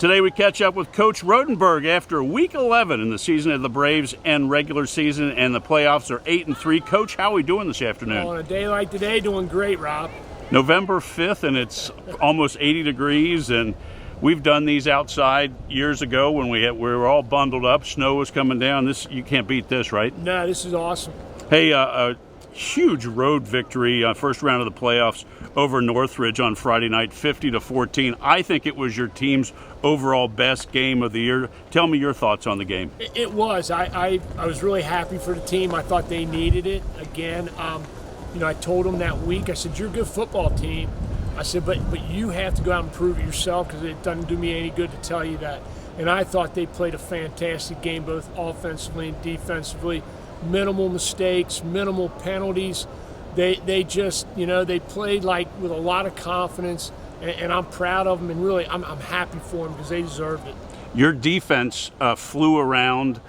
Today we catch up with Coach Rodenberg after Week 11 in the season of the Braves and regular season, and the playoffs are 8-3. Coach, how are we doing this afternoon? On a day like today, doing great, Rob. November 5th, and it's almost 80 degrees, and we've done these outside years ago when we were all bundled up. Snow was coming down. You can't beat this, right? No, this is awesome. Hey, a huge road victory, first round of the playoffs over Northridge on Friday night, 50-14. I think it was your team's overall best game of the year. Tell me your thoughts on the game. It was. I was really happy for the team. I thought they needed it. Again, I told them that week, I said, you're a good football team. I said, but you have to go out and prove it yourself, because it doesn't do me any good to tell you that. And I thought they played a fantastic game, both offensively and defensively. Minimal mistakes, minimal penalties. They just, they played like with a lot of confidence, and I'm proud of them, and really I'm happy for them because they deserved it. Your defense flew around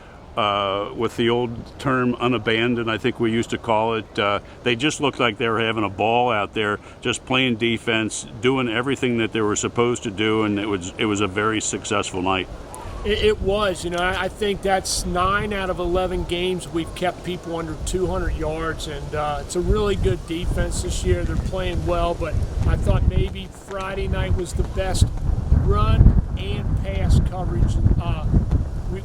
with the old term unabandoned, I think we used to call it. They just looked like they were having a ball out there, just playing defense, doing everything that they were supposed to do, and it was a very successful night. It was. I think that's 9 out of 11 games we've kept people under 200 yards, and it's a really good defense this year. They're playing well, but I thought maybe Friday night was the best run and pass coverage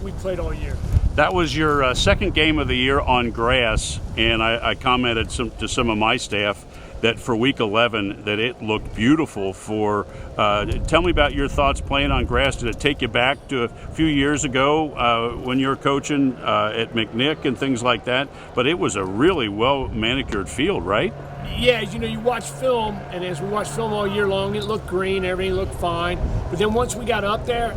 we played all year. That was your second game of the year on grass, and I commented to some of my staff that for Week 11 that it looked beautiful. Tell me about your thoughts playing on grass. Did it take you back to a few years ago when you were coaching at McNick and things like that? But it was a really well manicured field, right? Yeah, you watch film, and as we watched film all year long, it looked green, everything looked fine. But then once we got up there,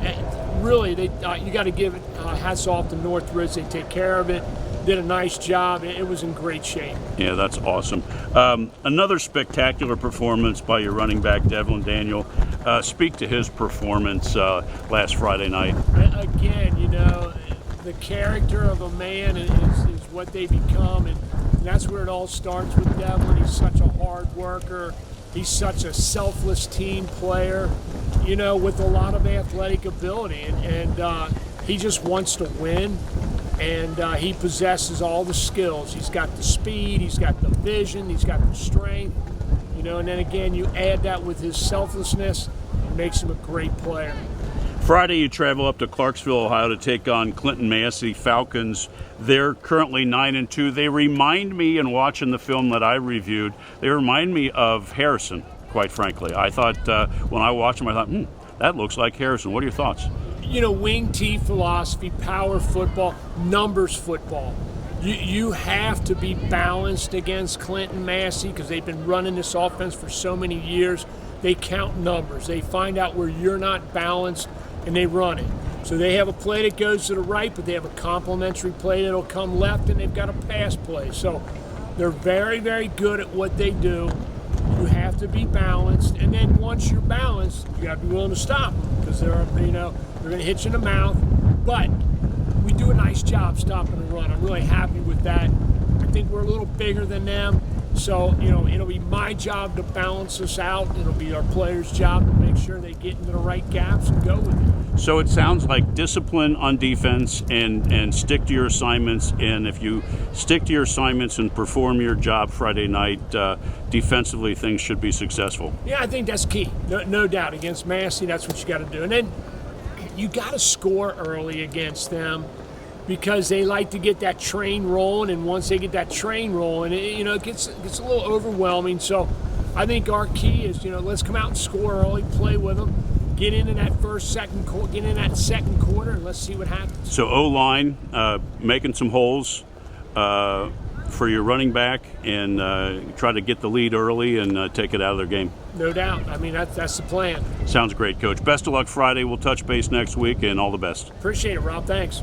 really, you got to give it hats off to Northridge. They take care of it. Did a nice job. It was in great shape. Yeah, that's awesome. Another spectacular performance by your running back, Devlin Daniel. Speak to his performance last Friday night. Again, the character of a man is what they become, and that's where it all starts with Devlin. He's such a hard worker. He's such a selfless team player, with a lot of athletic ability, and he just wants to win. And he possesses all the skills. He's got the speed, he's got the vision, he's got the strength, and then again, you add that with his selflessness, it makes him a great player. Friday, you travel up to Clarksville, Ohio to take on Clinton-Massie Falcons. They're currently 9-2. They remind me, in watching the film that I reviewed, they remind me of Harrison, quite frankly. I thought, when I watched them, I thought, that looks like Harrison. What are your thoughts? Wing T philosophy, power football, numbers football. You have to be balanced against Clinton-Massie because they've been running this offense for so many years. They count numbers. They find out where you're not balanced, and they run it. So they have a play that goes to the right, but they have a complementary play that'll come left, and they've got a pass play. So they're very, very good at what they do. You have to be balanced, and then once you're balanced, you got to be willing to stop them because they're going to hit you in the mouth. But we do a nice job stopping the run. I'm really happy with that. I think we're a little bigger than them, so it'll be my job to balance us out. It'll be our players' job to make sure they get into the right gaps and go with it. So it sounds like discipline on defense and stick to your assignments. And if you stick to your assignments and perform your job Friday night, defensively things should be successful. Yeah, I think that's key. No doubt. Against Massie, that's what you got to do. And then you got to score early against them because they like to get that train rolling. And once they get that train rolling, it gets a little overwhelming. So I think our key is, let's come out and score early, play with them. Get into that second quarter, and let's see what happens. So O-line, making some holes for your running back, and try to get the lead early and take it out of their game. No doubt. I mean, that's the plan. Sounds great, Coach. Best of luck Friday. We'll touch base next week, and all the best. Appreciate it, Rob. Thanks.